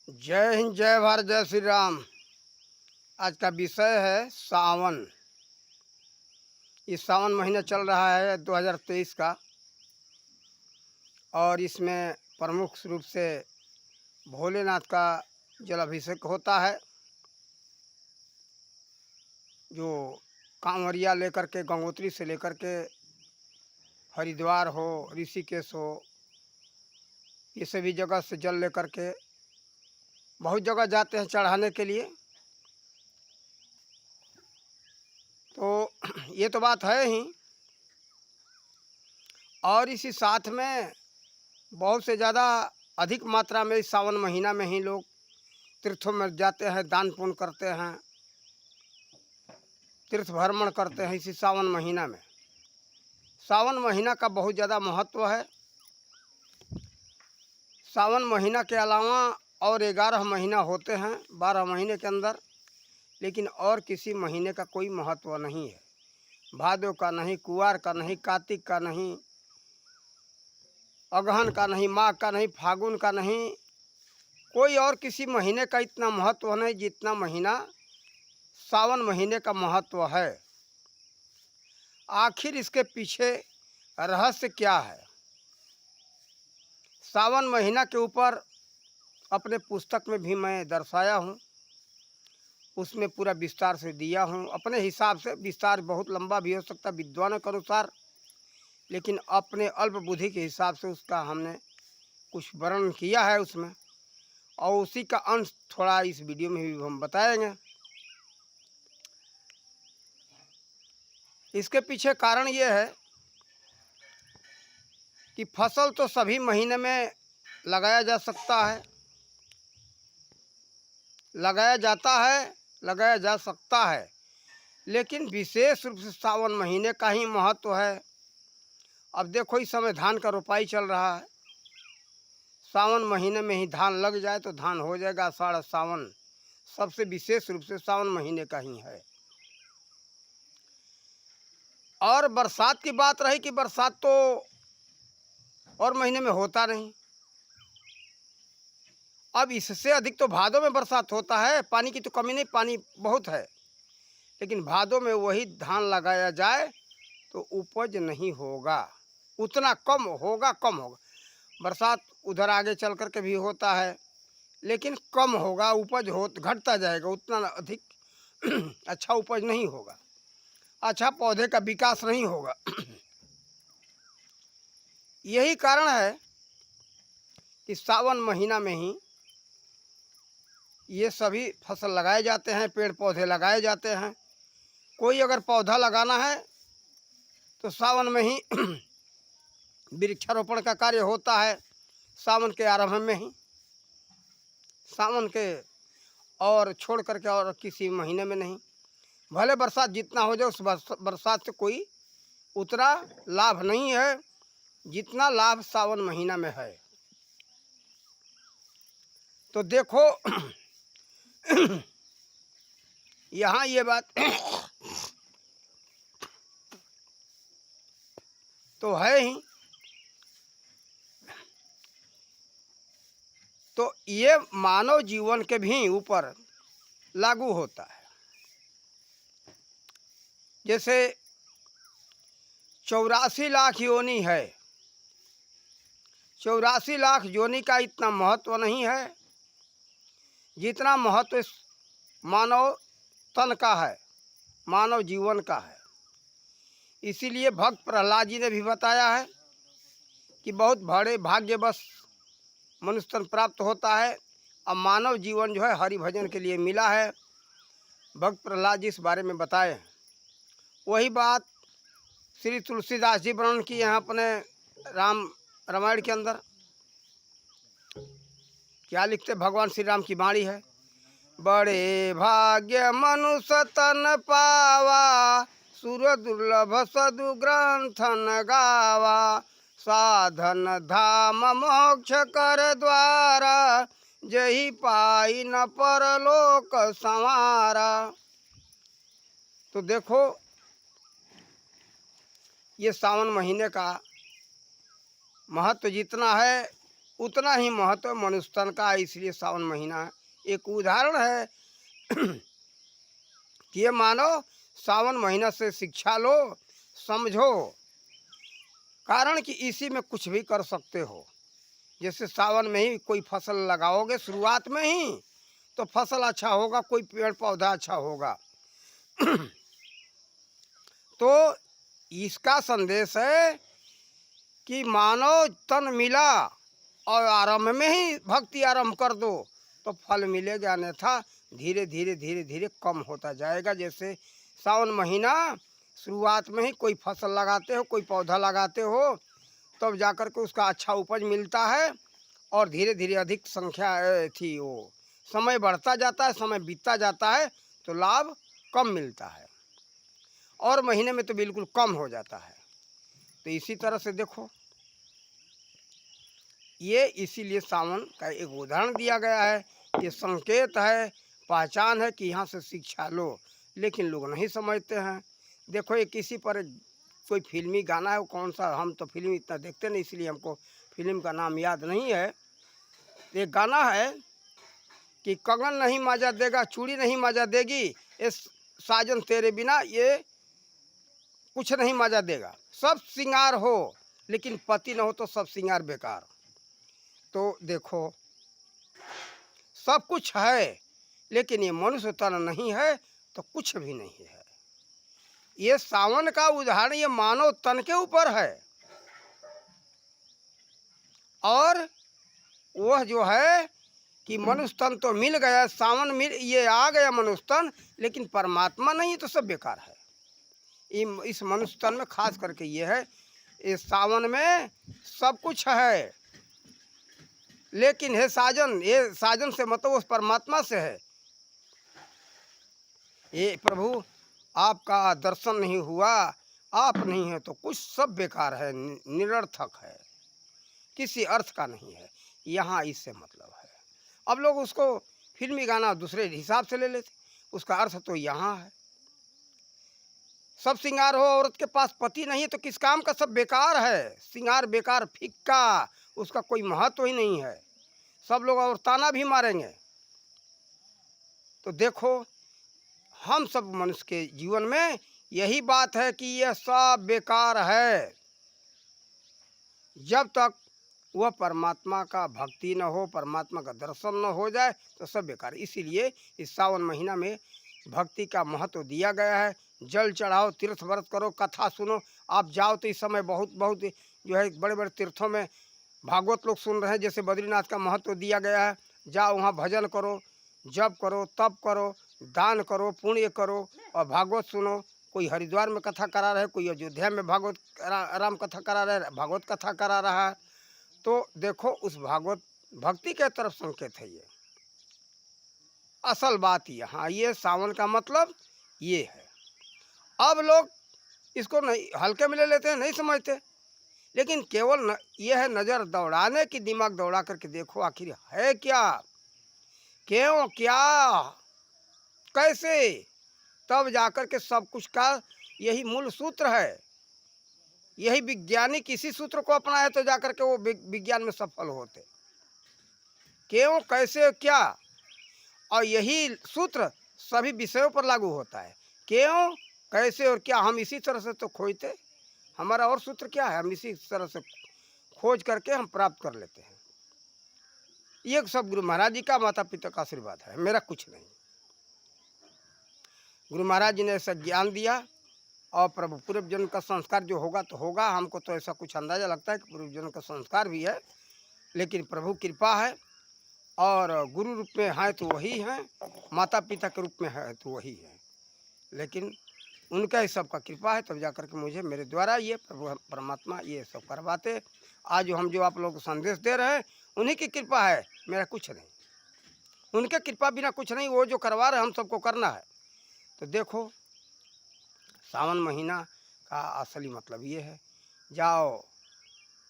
जय हिंद, जय भारत, जय श्री राम। आज का विषय है सावन। इस सावन महीना चल रहा है 2023 का, और इसमें प्रमुख रूप से भोलेनाथ का जलाभिषेक होता है। जो कांवरिया लेकर के गंगोत्री से लेकर के हरिद्वार हो, ऋषिकेश हो, ये सभी जगह से जल लेकर के बहुत जगह जाते हैं चढ़ाने के लिए। तो ये तो बात है ही, और इसी साथ में बहुत से ज़्यादा अधिक मात्रा में इस सावन महीना में ही लोग तीर्थों में जाते हैं, दान पुण्य करते हैं, तीर्थ भ्रमण करते हैं इसी सावन महीना में। सावन महीना का बहुत ज़्यादा महत्व है। सावन महीना के अलावा और 11 महीना होते हैं 12 महीने के अंदर, लेकिन और किसी महीने का कोई महत्व नहीं है। भादो का नहीं, कुआर का नहीं, कार्तिक का नहीं, अगहन का नहीं, माघ का नहीं, फागुन का नहीं, कोई और किसी महीने का इतना महत्व नहीं जितना महीना सावन महीने का महत्व है। आखिर इसके पीछे रहस्य क्या है? सावन महीना के ऊपर अपने पुस्तक में भी मैं दर्शाया हूँ, उसमें पूरा विस्तार से दिया हूँ। अपने हिसाब से विस्तार बहुत लंबा भी हो सकता है विद्वानों के अनुसार, लेकिन अपने अल्प बुद्धि के हिसाब से उसका हमने कुछ वर्णन किया है उसमें, और उसी का अंश थोड़ा इस वीडियो में भी हम बताएंगे। इसके पीछे कारण ये है कि फसल तो सभी महीने में लगाया जा सकता है, लगाया जाता है, लगाया जा सकता है, लेकिन विशेष रूप से सावन महीने का ही महत्व है। अब देखो, इस समय धान का रोपाई चल रहा है। सावन महीने में ही धान लग जाए तो धान हो जाएगा। आषाढ़ सावन सबसे विशेष रूप से सावन महीने का ही है। और बरसात की बात रही कि बरसात तो और महीने में होता नहीं। अब इससे अधिक तो भादों में बरसात होता है। पानी की तो कमी नहीं, पानी बहुत है, लेकिन भादों में वही धान लगाया जाए तो उपज नहीं होगा, उतना कम होगा, कम होगा। बरसात उधर आगे चल कर के भी होता है, लेकिन कम होगा, उपज हो घटता जाएगा, उतना अधिक अच्छा उपज नहीं होगा, अच्छा पौधे का विकास नहीं होगा। यही कारण है कि सावन महीना में ही ये सभी फसल लगाए जाते हैं, पेड़ पौधे लगाए जाते हैं। कोई अगर पौधा लगाना है तो सावन में ही वृक्षारोपण का कार्य होता है, सावन के आरंभ में ही। सावन के और छोड़ करके और किसी महीने में नहीं। भले बरसात जितना हो जाए, उस बरसात से कोई उतना लाभ नहीं है जितना लाभ सावन महीना में है। तो देखो यहाँ ये बात तो है ही। तो ये मानव जीवन के भी ऊपर लागू होता है। जैसे 84 लाख योनि है, 84 लाख योनि का इतना महत्व नहीं है जितना महत्व इस मानव तन का है, मानव जीवन का है। इसीलिए भक्त प्रहलाद जी ने भी बताया है कि बहुत बड़े भाग्यवश मनुष्य तन प्राप्त होता है। अब मानव जीवन जो है हरि भजन के लिए मिला है। भक्त प्रहलाद जी इस बारे में बताए हैं। वही बात श्री तुलसीदास जी वर्णन की यहाँ अपने रामायण के अंदर। क्या लिखते? भगवान श्री राम की बाणी है, बड़े भाग्य मनुष्य तन पावा, सुर दुर्लभ सदु ग्रंथन गावा, साधन धाम मोक्ष कर द्वारा, जही पाई न परलोक संवारा। तो देखो, ये सावन महीने का महत्व जितना है उतना ही महत्व मनुष्य तन का है, इसलिए सावन महीना एक उदाहरण है कि ये मानो सावन महीना से शिक्षा लो, समझो, कारण कि इसी में कुछ भी कर सकते हो। जैसे सावन में ही कोई फसल लगाओगे शुरुआत में ही तो फसल अच्छा होगा, कोई पेड़ पौधा अच्छा होगा। तो इसका संदेश है कि मानव तन मिला और आरंभ में ही भक्ति आरंभ कर दो तो फल मिलेगा, अन्यथा धीरे धीरे धीरे धीरे कम होता जाएगा। जैसे सावन महीना शुरुआत में ही कोई फसल लगाते हो, कोई पौधा लगाते हो, तब जाकर के उसका अच्छा उपज मिलता है और धीरे धीरे अधिक संख्या थी वो समय बढ़ता जाता है, समय बीतता जाता है तो लाभ कम मिलता है और महीने में तो बिल्कुल कम हो जाता है। तो इसी तरह से देखो, ये इसीलिए सावन का एक उदाहरण दिया गया है, ये संकेत है, पहचान है कि यहाँ से शिक्षा लो, लेकिन लोग नहीं समझते हैं। देखो ये किसी पर कोई फिल्मी गाना है, वो कौन सा, हम तो फिल्म इतना देखते नहीं इसलिए हमको फिल्म का नाम याद नहीं है। एक गाना है कि कंगन नहीं मजा देगा, चूड़ी नहीं मजा देगी, ये साजन तेरे बिना ये कुछ नहीं मजा देगा। सब श्रृंगार हो लेकिन पति न हो तो सब श्रृंगार बेकार। तो देखो सब कुछ है लेकिन ये मनुष्य तन नहीं है तो कुछ भी नहीं है। ये सावन का उदाहरण ये मानव तन के ऊपर है और वह जो है कि मनुष्य तन तो मिल गया, सावन मिल ये आ गया मनुष्य तन, लेकिन परमात्मा नहीं तो सब बेकार है। इस मनुष्य तन में खास करके ये है, इस सावन में सब कुछ है लेकिन हे साजन, ये साजन से मतलब उस परमात्मा से है। ये प्रभु आपका दर्शन नहीं हुआ, आप नहीं है तो कुछ सब बेकार है, निरर्थक है, किसी अर्थ का नहीं है। यहाँ इससे मतलब है। अब लोग उसको फिल्मी गाना दूसरे हिसाब से ले लेते, उसका अर्थ तो यहाँ है। सब श्रृंगार हो, औरत के पास पति नहीं है तो किस काम का, सब बेकार है, श्रृंगार बेकार, फिक्का, उसका कोई महत्व ही नहीं है, सब लोग और ताना भी मारेंगे। तो देखो हम सब मनुष्य के जीवन में यही बात है कि यह सब बेकार है। जब तक वह परमात्मा का भक्ति न हो, परमात्मा का दर्शन न हो जाए तो सब बेकार। इसीलिए इस सावन महीना में भक्ति का महत्व दिया गया है। जल चढ़ाओ, तीर्थ व्रत करो, कथा सुनो। आप जाओ तो इस समय बहुत बहुत जो है बड़े बड़े तीर्थों में भागवत लोग सुन रहे हैं, जैसे बद्रीनाथ का महत्व दिया गया है। जाओ वहाँ भजन करो, जप करो, तप करो, दान करो, पुण्य करो और भागवत सुनो। कोई हरिद्वार में कथा करा रहा है, कोई अयोध्या में भागवत राम कथा करा रहा है, भागवत कथा करा रहा है। तो देखो उस भागवत भक्ति के तरफ संकेत है। ये असल बात यहाँ, ये सावन का मतलब ये है। अब लोग इसको नहीं हल्के में ले लेते हैं, नहीं समझते, लेकिन केवल ये है नज़र दौड़ाने की, दिमाग दौड़ा करके देखो आखिर है क्या, क्यों, क्या, कैसे, तब जाकर के सब कुछ का यही मूल सूत्र है। यही वैज्ञानिक इसी सूत्र को अपनाए तो जाकर के वो विज्ञान में सफल होते। क्यों, कैसे, क्या, और यही सूत्र सभी विषयों पर लागू होता है। क्यों, कैसे और क्या, हम इसी तरह से तो खोजते, हमारा और सूत्र क्या है, हम इसी तरह से खोज करके हम प्राप्त कर लेते हैं। ये सब गुरु महाराज जी का, माता पिता का आशीर्वाद है, मेरा कुछ नहीं। गुरु महाराज जी ने ऐसा ज्ञान दिया और प्रभु पूर्व जन्म का संस्कार जो होगा तो होगा। हमको तो ऐसा कुछ अंदाज़ा लगता है कि पूर्व जन्म का संस्कार भी है, लेकिन प्रभु कृपा है और गुरु रूप में है तो वही है, माता पिता के रूप में है तो वही है, लेकिन उनका ही सबका कृपा है। तब जाकर के मुझे मेरे द्वारा ये प्रभु परमात्मा ये सब करवाते। आज हम जो आप लोगों को संदेश दे रहे हैं उन्हीं की कृपा है, मेरा कुछ नहीं। उनके कृपा बिना कुछ नहीं, वो जो करवा रहे हैं हम सबको करना है। तो देखो सावन महीना का असली मतलब ये है। जाओ,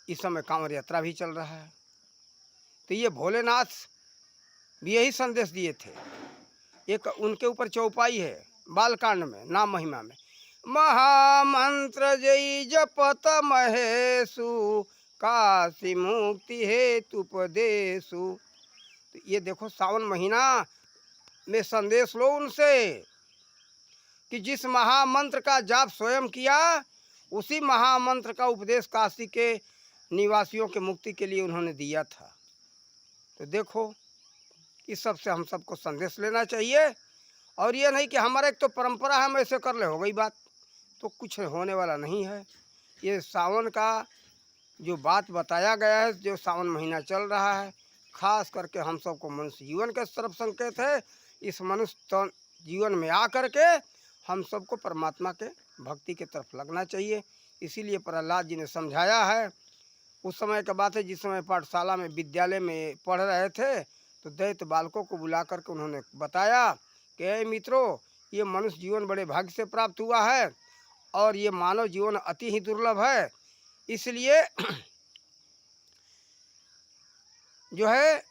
इस समय कांवड़ यात्रा भी चल रहा है, तो ये भोलेनाथ भी यही संदेश दिए थे। एक उनके ऊपर चौपाई है बालकांड में, नाम महिमा में, महामंत्र जय जपत महेशु काशी मुक्ति हेतु उपदेशु। तो ये देखो सावन महीना में संदेश लो उनसे कि जिस महामंत्र का जाप स्वयं किया, उसी महामंत्र का उपदेश काशी के निवासियों के मुक्ति के लिए उन्होंने दिया था। तो देखो इस सब से हम सबको संदेश लेना चाहिए, और ये नहीं कि हमारा एक तो परंपरा है हम ऐसे कर ले, हो गई बात, तो कुछ होने वाला नहीं है। ये सावन का जो बात बताया गया है, जो सावन महीना चल रहा है, खास करके हम सबको मनुष्य जीवन के तरफ संकेत है। इस मनुष्य जीवन में आ करके हम सबको परमात्मा के भक्ति के तरफ लगना चाहिए। इसीलिए प्रहलाद जी ने समझाया है। उस समय का बात है जिस समय पाठशाला में विद्यालय में पढ़ रहे थे, तो दैत्य बालकों को बुला करके उन्होंने बताया कि मित्रों, ये मनुष्य जीवन बड़े भाग्य से प्राप्त हुआ है और ये मानव जीवन अति ही दुर्लभ है। इसलिए जो है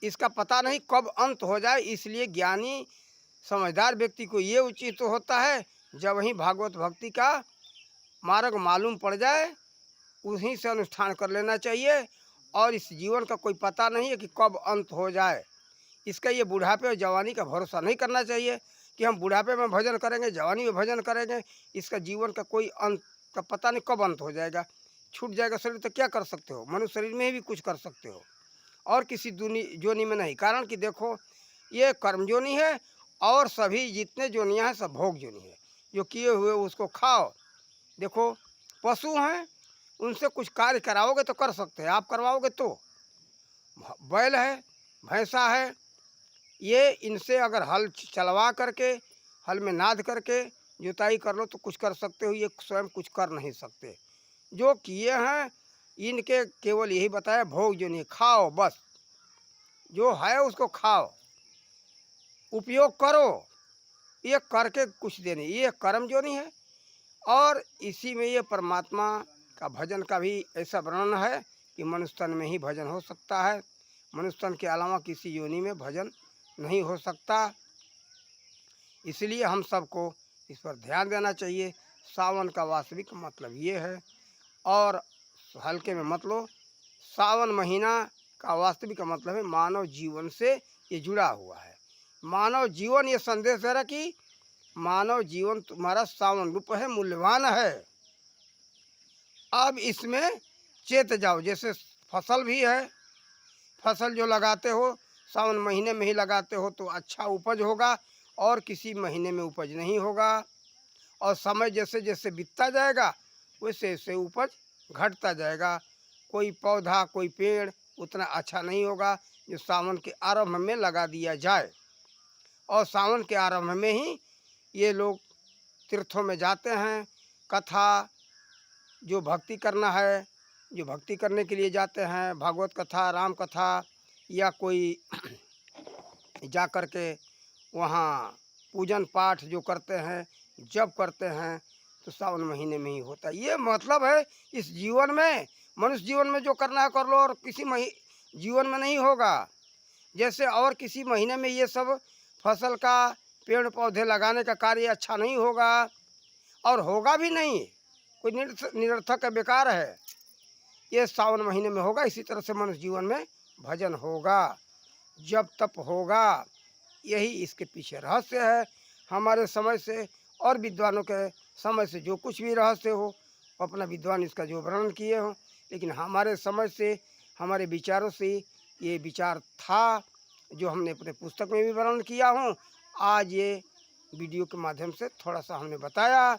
इसका पता नहीं कब अंत हो जाए, इसलिए ज्ञानी समझदार व्यक्ति को ये उचित तो होता है जब वहीं भागवत भक्ति का मार्ग मालूम पड़ जाए उन्हीं से अनुष्ठान कर लेना चाहिए। और इस जीवन का कोई पता नहीं है कि कब अंत हो जाए। इसका ये बुढ़ापे और जवानी का भरोसा नहीं करना चाहिए कि हम बुढ़ापे में भजन करेंगे, जवानी में भजन करेंगे। इसका जीवन का कोई अंत का पता नहीं कब अंत हो जाएगा, छूट जाएगा शरीर तो क्या कर सकते हो। मनुष्य शरीर में भी कुछ कर सकते हो और किसी जोनी में नहीं। कारण कि देखो ये कर्म जोनी है और सभी जितने जोनियाँ हैं सब भोग जोनी है। जो किए हुए उसको खाओ। देखो पशु हैं, उनसे कुछ कार्य कराओगे तो कर सकते हैं, आप करवाओगे तो। बैल है, भैंसा है, ये इनसे अगर हल चलवा करके, हल में नाद करके जुताई कर लो तो कुछ कर सकते हो। ये स्वयं कुछ कर नहीं सकते। जो किए हैं इनके केवल यही बताया भोग जो नहीं, खाओ बस, जो है उसको खाओ, उपयोग करो, ये करके कुछ देने, ये कर्म जो नहीं है। और इसी में ये परमात्मा का भजन का भी ऐसा वर्णन है कि मनुष्य तन में ही भजन हो सकता है, मनुष्य तन के अलावा किसी योनि में भजन नहीं हो सकता। इसलिए हम सबको इस पर ध्यान देना चाहिए। सावन का वास्तविक मतलब ये है, और हल्के में मत लो। सावन महीना का वास्तविक मतलब है मानव जीवन से ये जुड़ा हुआ है। मानव जीवन ये संदेश दे रहा कि मानव जीवन तुम्हारा सावन रूप है, मूल्यवान है। अब इसमें चेत जाओ। जैसे फसल भी है, फसल जो लगाते हो सावन महीने में ही लगाते हो तो अच्छा उपज होगा, और किसी महीने में उपज नहीं होगा। और समय जैसे जैसे बीतता जाएगा वैसे वैसे उपज घटता जाएगा। कोई पौधा कोई पेड़ उतना अच्छा नहीं होगा जो सावन के आरंभ में लगा दिया जाए। और सावन के आरंभ में ही ये लोग तीर्थों में जाते हैं। कथा जो भक्ति करना है, जो भक्ति करने के लिए जाते हैं, भागवत कथा, राम कथा, या कोई जा कर के वहाँ पूजन पाठ जो करते हैं, जब करते हैं, तो सावन महीने में ही होता है। ये मतलब है इस जीवन में, मनुष्य जीवन में जो करना है कर लो, और किसी जीवन में नहीं होगा। जैसे और किसी महीने में ये सब फसल का पेड़ पौधे लगाने का कार्य अच्छा नहीं होगा, और होगा भी नहीं, कोई निरर्थक है, बेकार है। ये सावन महीने में होगा। इसी तरह से मनुष्य जीवन में भजन होगा, जब तप होगा। यही इसके पीछे रहस्य है। हमारे समय से और विद्वानों के समय से जो कुछ भी रहस्य हो, अपना विद्वान इसका जो वर्णन किए हों, लेकिन हमारे समय से, हमारे विचारों से ये विचार था जो हमने अपने पुस्तक में भी वर्णन किया हूँ। आज ये वीडियो के माध्यम से थोड़ा सा हमने बताया,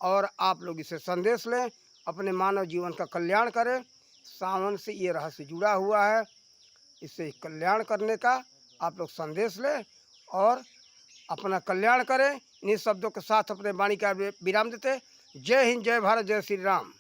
और आप लोग इसे संदेश लें, अपने मानव जीवन का कल्याण करें। सावन से ये रहस्य जुड़ा हुआ है, इससे कल्याण करने का आप लोग संदेश लें और अपना कल्याण करें। इन्हीं शब्दों के साथ अपने वाणी का विराम देते। जय हिंद, जय भारत, जय श्री राम।